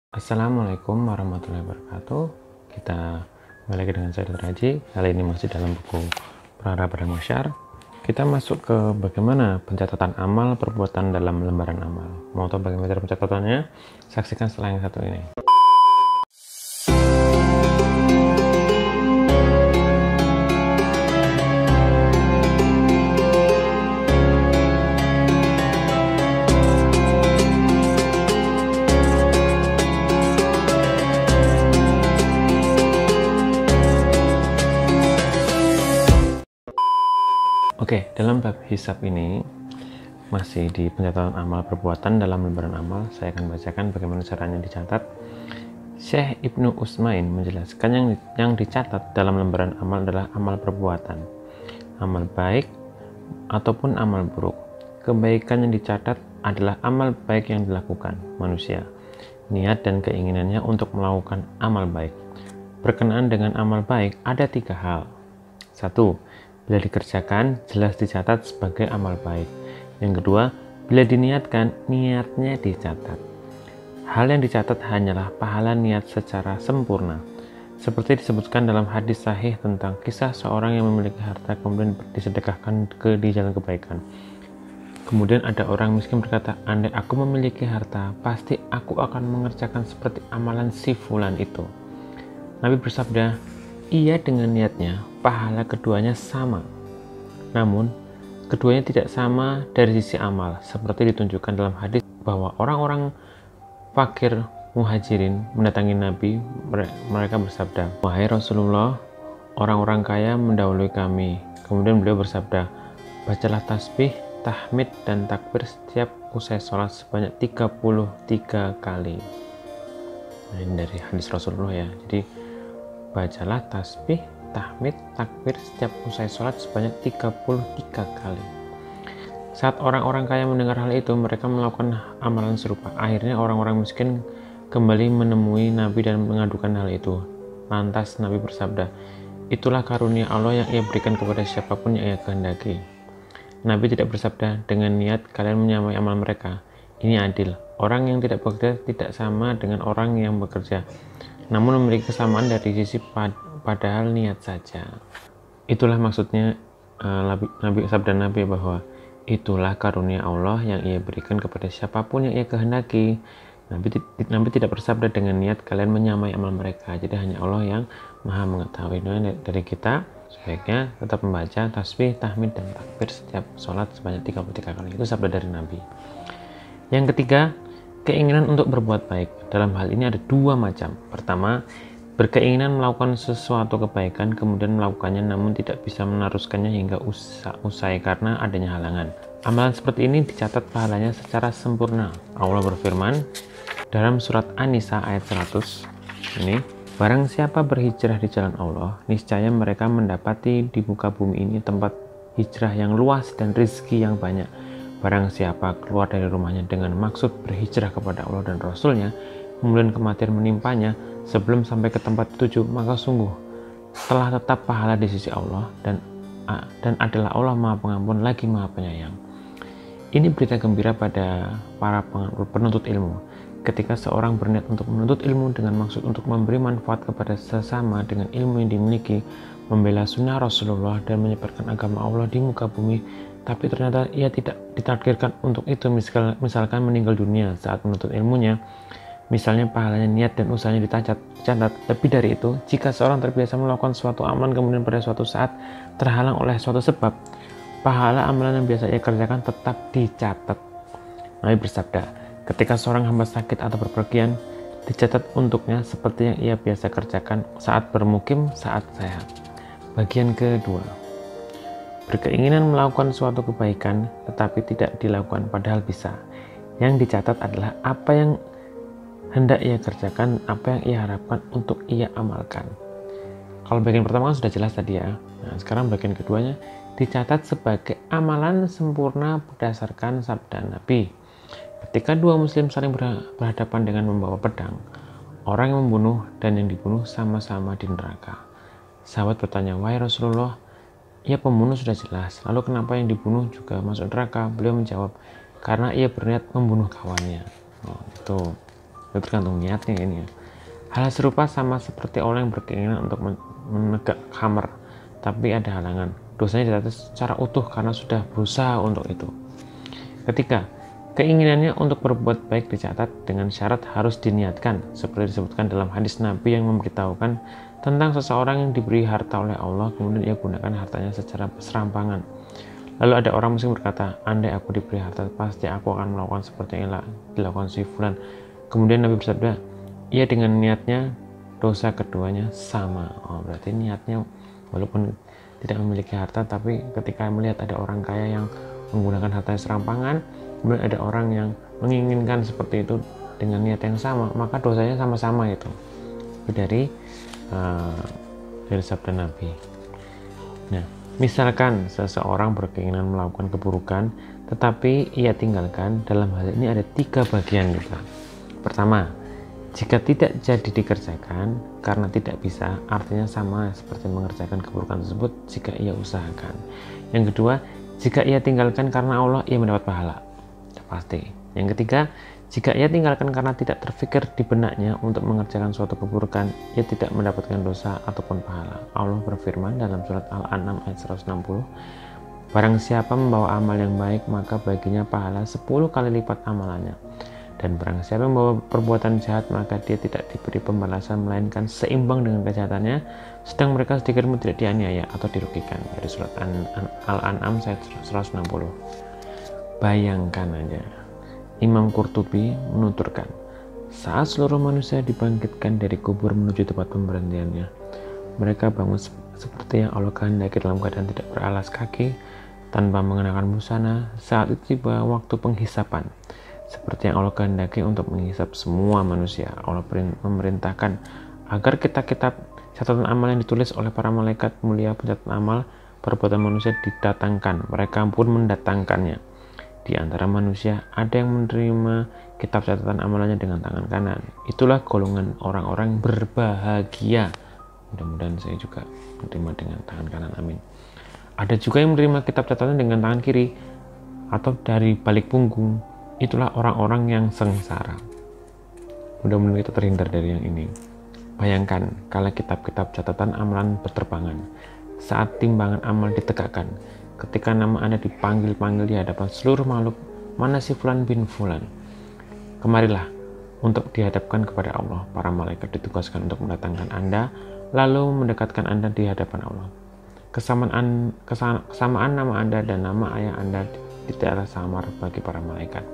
Assalamualaikum warahmatullahi wabarakatuh. Kita kembali lagi dengan saya Dr. Haji. Kali ini masih dalam buku Prara Padang Masyar. Kita masuk ke bagaimana pencatatan amal perbuatan dalam lembaran amal. Mau tahu bagaimana cara pencatatannya? Saksikan setelah yang satu ini. Oke, dalam bab hisab ini masih di pencatatan amal perbuatan dalam lembaran amal. Saya akan bacakan bagaimana caranya dicatat. Syekh Ibnu Utsmain menjelaskan yang dicatat dalam lembaran amal adalah amal perbuatan, amal baik ataupun amal buruk. Kebaikan yang dicatat adalah amal baik yang dilakukan manusia, niat dan keinginannya untuk melakukan amal baik. Berkenaan dengan amal baik ada 3 hal. 1. Bila dikerjakan, jelas dicatat sebagai amal baik. Yang kedua, bila diniatkan, niatnya dicatat. Hal yang dicatat hanyalah pahala niat secara sempurna. Seperti disebutkan dalam hadis sahih tentang kisah seorang yang memiliki harta kemudian disedekahkan di jalan kebaikan. Kemudian ada orang miskin berkata, andai aku memiliki harta, pasti aku akan mengerjakan seperti amalan si fulan itu. Nabi bersabda, ia dengan niatnya, pahala keduanya sama. Namun, keduanya tidak sama dari sisi amal, seperti ditunjukkan dalam hadis bahwa orang-orang fakir muhajirin mendatangi Nabi, mereka bersabda, wahai Rasulullah, orang-orang kaya mendahului kami. Kemudian beliau bersabda, bacalah tasbih, tahmid, dan takbir setiap usai sholat sebanyak 33 kali. Nah, ini dari hadis Rasulullah ya. Jadi, bacalah tasbih, tahmid, takbir setiap usai sholat sebanyak 33 kali. Saat orang-orang kaya mendengar hal itu, mereka melakukan amalan serupa. Akhirnya orang-orang miskin kembali menemui Nabi dan mengadukan hal itu. Lantas Nabi bersabda, itulah karunia Allah yang ia berikan kepada siapapun yang ia kehendaki. Nabi tidak bersabda, dengan niat kalian menyamai amal mereka. Ini adil. Orang yang tidak bekerja tidak sama dengan orang yang bekerja, namun memiliki kesamaan dari sisi padahal niat saja. Itulah maksudnya sabda Nabi bahwa itulah karunia Allah yang ia berikan kepada siapapun yang ia kehendaki. Nabi tidak bersabda dengan niat kalian menyamai amal mereka. Jadi hanya Allah yang maha mengetahui. Dari kita sebaiknya tetap membaca tasbih, tahmid, dan takbir setiap sholat sebanyak 33 kali. Itu sabda dari Nabi. Yang ketiga, keinginan untuk berbuat baik. Dalam hal ini ada 2 macam. Pertama, berkeinginan melakukan sesuatu kebaikan kemudian melakukannya namun tidak bisa meneruskannya hingga usai karena adanya halangan. Amalan seperti ini dicatat pahalanya secara sempurna. Allah berfirman dalam surat An-Nisa ayat 100 ini, barang siapa berhijrah di jalan Allah, niscaya mereka mendapati di muka bumi ini tempat hijrah yang luas dan rezeki yang banyak. Barang siapa keluar dari rumahnya dengan maksud berhijrah kepada Allah dan Rasulnya, kemudian kematian menimpanya sebelum sampai ke tempat tujuan, maka sungguh telah tetap pahala di sisi Allah dan adalah Allah Maha Pengampun lagi Maha Penyayang. Ini berita gembira pada para penuntut ilmu. Ketika seorang berniat untuk menuntut ilmu dengan maksud untuk memberi manfaat kepada sesama dengan ilmu yang dimiliki, membela sunnah Rasulullah dan menyebarkan agama Allah di muka bumi, tapi ternyata ia tidak ditakdirkan untuk itu, misalkan meninggal dunia saat menuntut ilmunya, misalnya pahalanya niat dan usahanya dicatat. Lebih dari itu, jika seorang terbiasa melakukan suatu amalan kemudian pada suatu saat terhalang oleh suatu sebab, pahala amalan yang biasa ia kerjakan tetap dicatat. Nabi bersabda, ketika seorang hamba sakit atau berpergian, dicatat untuknya seperti yang ia biasa kerjakan saat bermukim saat sehat. Bagian kedua, berkeinginan melakukan suatu kebaikan tetapi tidak dilakukan padahal bisa. Yang dicatat adalah apa yang hendak ia kerjakan, apa yang ia harapkan untuk ia amalkan. Kalau bagian pertama kan sudah jelas tadi ya. Nah, sekarang bagian keduanya dicatat sebagai amalan sempurna berdasarkan sabda Nabi. Ketika 2 muslim saling berhadapan dengan membawa pedang, orang yang membunuh dan yang dibunuh sama-sama di neraka. Sahabat bertanya, wahai Rasulullah, ia pembunuh sudah jelas, lalu kenapa yang dibunuh juga masuk neraka? Beliau menjawab, karena ia berniat membunuh kawannya. Itu Itu tergantung niatnya ini ya. Hal serupa sama seperti orang yang berkeinginan untuk menegak khamar, tapi ada halangan. Dosanya dicatat secara utuh karena sudah berusaha untuk itu. Ketiga, keinginannya untuk berbuat baik dicatat dengan syarat harus diniatkan, seperti disebutkan dalam hadis Nabi yang memberitahukan tentang seseorang yang diberi harta oleh Allah, kemudian ia gunakan hartanya secara serampangan. Lalu ada orang muslim berkata, andai aku diberi harta, pasti aku akan melakukan seperti yang dilakukan si fulan. Kemudian Nabi bersabda, ia dengan niatnya, dosa keduanya sama. Oh, berarti niatnya walaupun tidak memiliki harta, tapi ketika melihat ada orang kaya yang menggunakan hartanya serampangan, kemudian ada orang yang menginginkan seperti itu dengan niat yang sama, maka dosanya sama-sama itu. Dari sabda Nabi. Nah, misalkan seseorang berkeinginan melakukan keburukan, tetapi ia tinggalkan, dalam hal ini ada 3 bagian juga. Pertama, jika tidak jadi dikerjakan karena tidak bisa, artinya sama seperti mengerjakan keburukan tersebut jika ia usahakan. Yang kedua, jika ia tinggalkan karena Allah, ia mendapat pahala. Pasti. Yang ketiga, jika ia tinggalkan karena tidak terfikir di benaknya untuk mengerjakan suatu keburukan, ia tidak mendapatkan dosa ataupun pahala. Allah berfirman dalam surat Al-An'am ayat 160, barang siapa membawa amal yang baik, maka baginya pahala 10 kali lipat amalannya. Dan barang siapa yang membawa perbuatan jahat, maka dia tidak diberi pembalasan melainkan seimbang dengan kejahatannya, sedang mereka sedikitpun tidak dianiaya atau dirugikan. Dari surat Al-An'am ayat 160. Bayangkan aja, Imam Qurtubi menuturkan, saat seluruh manusia dibangkitkan dari kubur menuju tempat pemberhentiannya, mereka bangun seperti yang Allah kehendaki dalam keadaan tidak beralas kaki, tanpa mengenakan busana. Saat itu tiba waktu penghisapan, seperti yang Allah kehendaki untuk menghisap semua manusia. Allah memerintahkan agar kitab-kitab catatan amal yang ditulis oleh para malaikat mulia pencatat amal perbuatan manusia didatangkan. Mereka pun mendatangkannya. Di antara manusia ada yang menerima kitab catatan amalannya dengan tangan kanan. Itulah golongan orang-orang berbahagia. Mudah-mudahan saya juga menerima dengan tangan kanan, amin. Ada juga yang menerima kitab catatan dengan tangan kiri atau dari balik punggung. Itulah orang-orang yang sengsara. Mudah-mudahan kita terhindar dari yang ini. Bayangkan kalau kitab-kitab catatan amalan berterbangan, saat timbangan amal ditegakkan, ketika nama Anda dipanggil-panggil di hadapan seluruh makhluk, mana si Fulan bin Fulan? Kemarilah untuk dihadapkan kepada Allah. Para malaikat ditugaskan untuk mendatangkan Anda, lalu mendekatkan Anda di hadapan Allah. Kesamaan nama Anda dan nama ayah Anda tidaklah samar bagi para malaikat.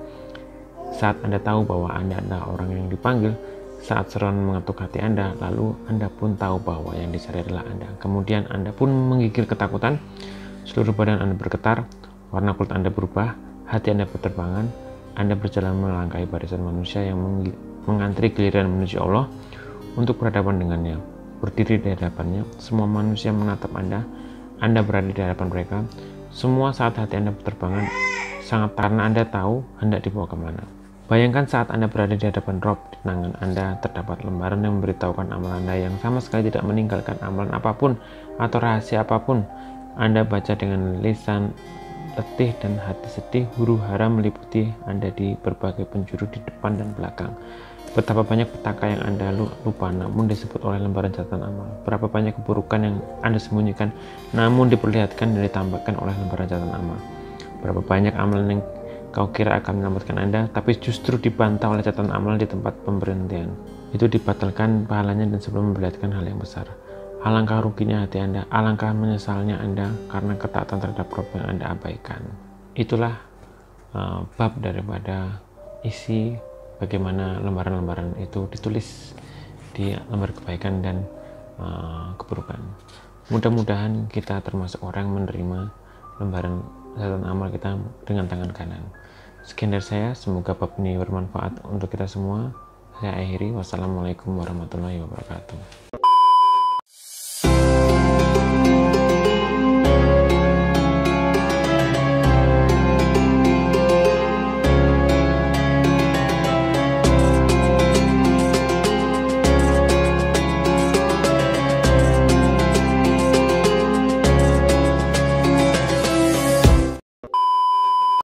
Saat Anda tahu bahwa Anda adalah orang yang dipanggil, saat seruan mengetuk hati Anda, lalu Anda pun tahu bahwa yang dicari adalah Anda. Kemudian Anda pun menggigil ketakutan, seluruh badan Anda bergetar, warna kulit Anda berubah, hati Anda berterbangan, Anda berjalan melangkahi barisan manusia yang mengantri giliran menuju Allah untuk berhadapan dengannya. Berdiri di hadapannya, semua manusia menatap Anda berada di hadapan mereka. Semua saat hati Anda berterbangan, sangat karena Anda tahu hendak dibawa kemana. Bayangkan saat Anda berada di hadapan Rob, di tangan Anda terdapat lembaran yang memberitahukan amalan Anda yang sama sekali tidak meninggalkan amalan apapun atau rahasia apapun. Anda baca dengan lisan letih dan hati sedih, huru hara meliputi Anda di berbagai penjuru di depan dan belakang. Betapa banyak petaka yang Anda lupa namun disebut oleh lembaran catatan amal. Berapa banyak keburukan yang Anda sembunyikan namun diperlihatkan dan ditampakkan oleh lembaran catatan amal. Berapa banyak amalan yang kau kira akan menyelamatkan Anda, tapi justru dibantah oleh catatan amal di tempat pemberhentian. Itu dibatalkan pahalanya dan sebelum memperlihatkan hal yang besar. Alangkah ruginya hati Anda, alangkah menyesalnya Anda karena ketaatan terhadap Rabb yang Anda abaikan. Itulah bab daripada isi bagaimana lembaran-lembaran itu ditulis di lembar kebaikan dan keburukan. Mudah-mudahan kita termasuk orang yang menerima lembaran catatan amal kita dengan tangan kanan. Sekian dari saya, semoga bab ini bermanfaat untuk kita semua. Saya akhiri, wassalamualaikum warahmatullahi wabarakatuh.